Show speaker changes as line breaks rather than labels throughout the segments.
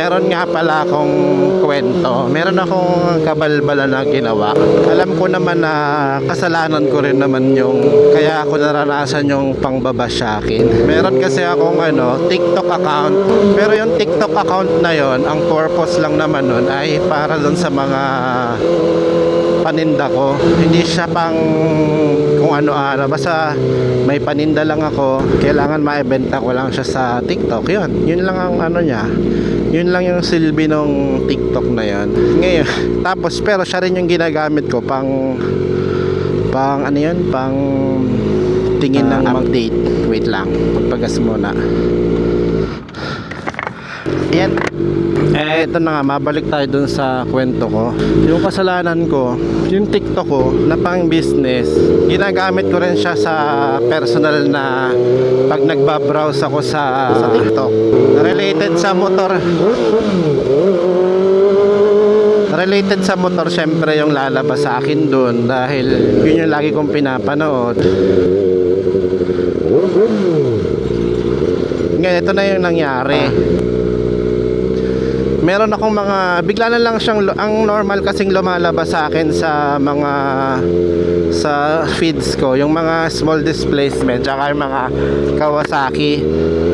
meron nga pala akong kwento. Meron akong kabalbala na ginawa. Alam ko naman na kasalanan ko rin naman yung kaya ako naranasan yung pangbaba sa akin. Meron kasi akong TikTok account. Pero yung TikTok account na yon, ang purpose lang naman nun ay para dun sa mga paninda ko. Hindi siya pang kung ano-ano. Basta may paninda lang ako. Kailangan maibenta ko lang siya sa TikTok. Yun lang ang niya. Yun lang yung silbi ng TikTok na yon. Ngayon, tapos pero siya rin yung ginagamit ko pang tingin ng update. Wait lang, magpagas muna. Yan. Ito na nga, mabalik tayo dun sa kwento ko. Yung kasalanan ko, yung TikTok ko na pang business, ginagamit ko rin siya sa personal na pag nagbabrowse ako sa TikTok. Related sa motor, syempre yung lalabas sa akin dun dahil yun yung lagi kong pinapanood. Ngayon, ito na yung nangyari. Meron akong bigla na lang siyang, ang normal kasing lumalabas sa akin sa feeds ko, yung mga small displacement, tsaka yung mga Kawasaki.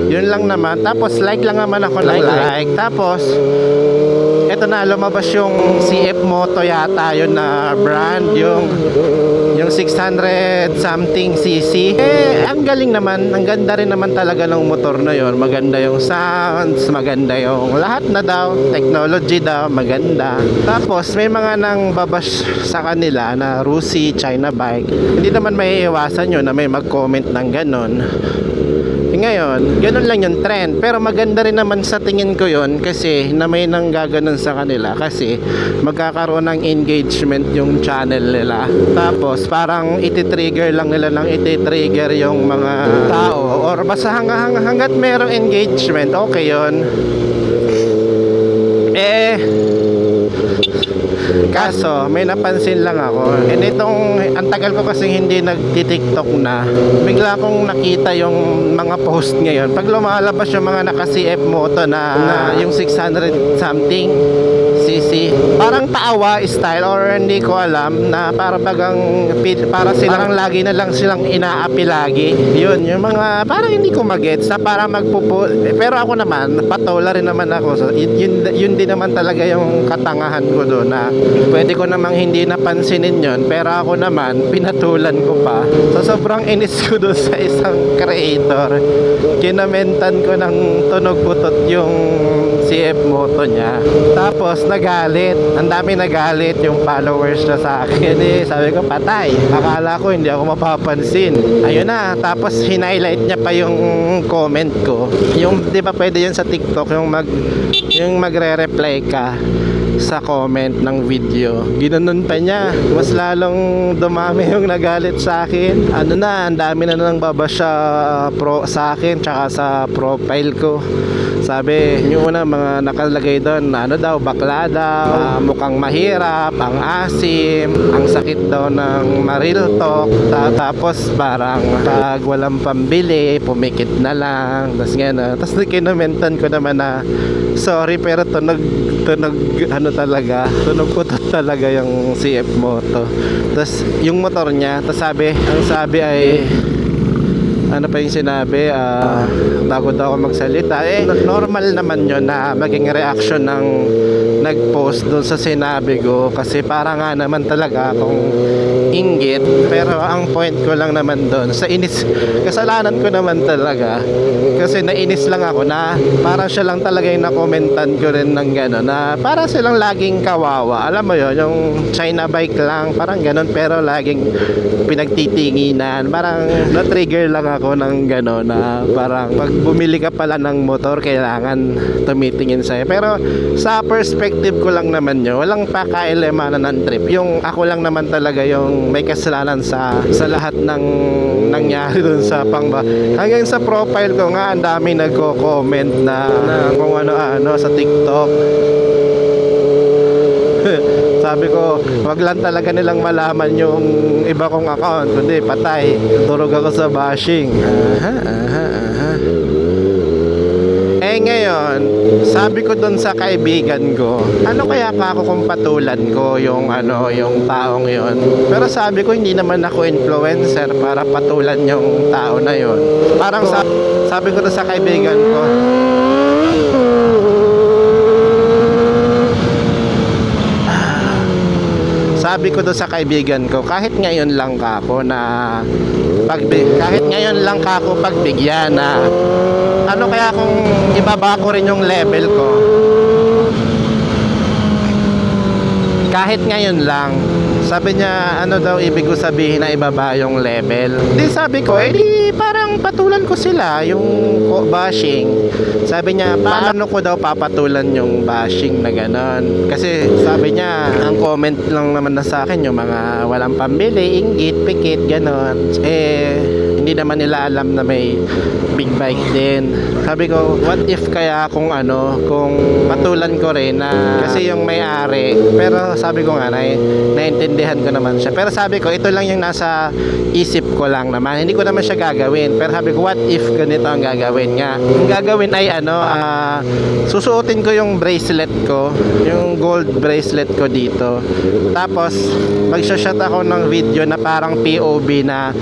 Yun lang naman. Tapos like lang naman ako, like. Tapos eto na, lumabas yung CF Moto yata yun na brand, yung 600 something cc. Ang galing naman, ang ganda rin naman talaga ng motor na yon. Maganda yung sounds, maganda yung lahat na daw, technology daw, maganda. Tapos may mga nang babash sa kanila na Rusi, China bike. Hindi naman may iwasan yun na may mag-comment ng ganon. Ngayon, ganun lang yung trend. Pero maganda rin naman sa tingin ko yun kasi na may nang gaganon sa kanila kasi magkakaroon ng engagement yung channel nila. Tapos parang iti-trigger lang nila ng iti-trigger yung mga tao or basta hanggat merong engagement, okay yun. Kaso may napansin lang ako, ang tagal ko kasi hindi nagti-TikTok na, bigla kong nakita yung mga post ngayon pag lumalabas yung mga naka CF Moto na yung 600 something cc, parang taawa style or hindi ko alam na para silang lagi na lang silang inaapi lagi. Yun yung mga parang hindi ko magets na para pero ako naman patola rin naman ako, so yun din naman talaga yung katangahan ko doon na pwede ko namang hindi napansinin yon, pero ako naman pinatulan ko pa. So sobrang inis ko doon sa isang creator, kinamentan ko ng tunog butot yung CF Moto niya. Tapos nagalit, ang dami nagalit yung followers na sa akin. Sabi ko patay, akala ko hindi ako mapapansin. Ayun na, tapos hinighlight niya pa yung comment ko. Yung di ba pwede yun sa TikTok, yung magre-reply ka sa comment ng video, ginanon pa niya. Mas lalong dumami yung nagalit sa akin. Ang dami na nang babasya sa akin tsaka sa profile ko. Sabi yung una, mga nakalagay doon bakla daw, mukhang mahirap, ang asim, ang sakit daw ng maril talk. Tapos parang pag walang pambili, pumikit na lang. Tapos kinomentan ko naman na sorry pero tunog putot talaga yung CF Moto. Tapos yung motor niya, ang sabi ay ano pa yung sinabi, bago daw ako magsalita, normal naman yun na maging reaction ng nag-post doon sa sinabi ko kasi para nga naman talaga akong inggit. Pero ang point ko lang naman doon sa kasalanan ko naman talaga kasi nainis lang ako na parang siya lang talaga yung nakomentan ko rin ng gano'n na parang silang laging kawawa. Alam mo yun, yung China bike lang, parang gano'n, pero laging pinagtitinginan. Parang na-trigger lang ako ng gano'n na parang pag bumili ka pala ng motor kailangan tumitingin sa'yo. Pero sa perspective ko lang naman yun, walang pakailanmanan ng trip. Yung ako lang naman talaga yung may kasalanan sa lahat ng nangyari dun sa hanggang sa profile ko nga ang dami nagko-comment na kung ano-ano sa TikTok. Sabi ko, wag lang talaga nilang malaman yung iba kong account, kundi patay, durog ako sa bashing. Ngayon ngayon, sabi ko doon sa kaibigan ko, ano kaya ka ako kung patulan ko yung yung taong yon. Pero sabi ko, hindi naman ako influencer para patulan yung tao na yon. Parang sabi ko doon sa kaibigan ko, kahit ngayon lang ka ako pagbigyan na ano kaya kung ibaba ko rin yung level ko, kahit ngayon lang. Sabi niya, ano daw ibig ko sabihin na ibaba yung level? Di sabi ko, di parang patulan ko sila yung bashing. Sabi niya, paano ko daw papatulan yung bashing na ganon? Kasi sabi niya, ang comment lang naman na sa akin yung mga walang pambili, inggit, pikit, ganon. Hindi naman nila alam na may big bike din. Sabi ko, what if kaya kung patulan ko rin na kasi yung may-ari. Pero sabi ko nga, naintindihan ko naman siya. Pero sabi ko, ito lang yung nasa isip ko lang naman. Hindi ko naman siya gagawin. Pero sabi ko, what if ganito ang gagawin nga? Ang gagawin ay susuotin ko yung bracelet ko, yung gold bracelet ko dito. Tapos, mag-shot ako ng video na parang POV na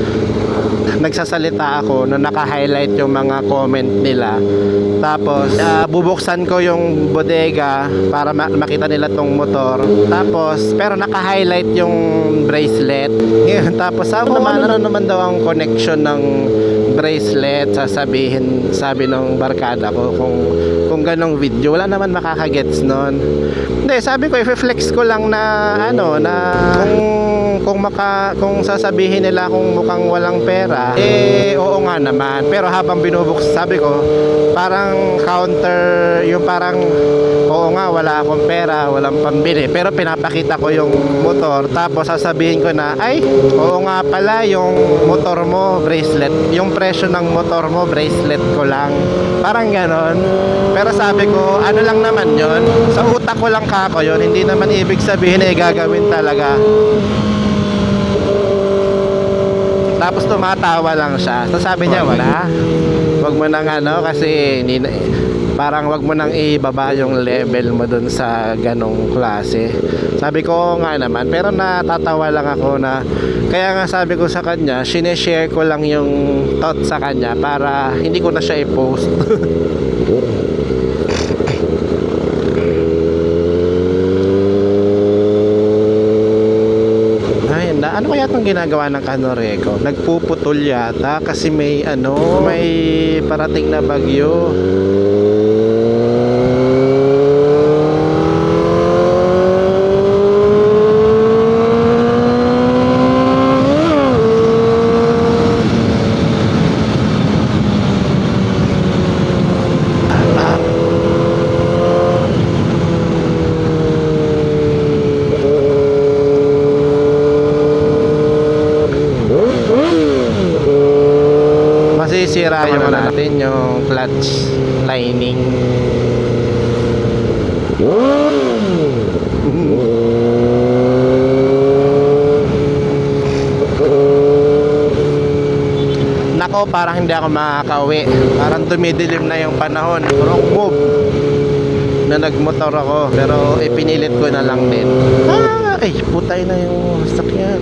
nagsasalita ako na naka-highlight yung mga comment nila. Tapos bubuksan ko yung bodega para makita nila tong motor. Tapos pero naka-highlight yung bracelet. Ngayon, tapos ano naman daw ang connection ng bracelet, sabi ng barkada ko kung ganong video, wala naman makakagets nun. Hindi, sabi ko i-flex ko lang na kung sasabihin nila kung mukhang walang pera, oo nga naman. Pero habang binubuksan, sabi ko, parang counter, yung parang, oo nga, wala akong pera, walang pambili. Pero pinapakita ko yung motor, tapos sasabihin ko na, ay, oo nga pala, yung motor mo, bracelet. Yung presyo ng motor mo, bracelet ko lang. Parang ganon. Pero sabi ko, ano lang naman yon, sa utak ko lang kako yun, hindi naman ibig sabihin na gagawin talaga. Tapos tumatawa lang siya. So sabi niya, wag mo nang kasi parang wag mo nang ibaba yung level mo dun sa ganong klase. Sabi ko nga naman, pero natatawa lang ako na, kaya nga sabi ko sa kanya, sineshare ko lang yung thought sa kanya para hindi ko na siya i-post. Ano kaya itong ginagawa ng Kanoreko? Nagpuputol yata kasi may parating na bagyo. Masisira yung natin yung clutch lining. Nako, parang hindi ako makakauwi. Parang dumidilim na yung panahon. Wrong move na nagmotor ako, pero pinilit ko na lang din. Ay, putay na yung sakyan.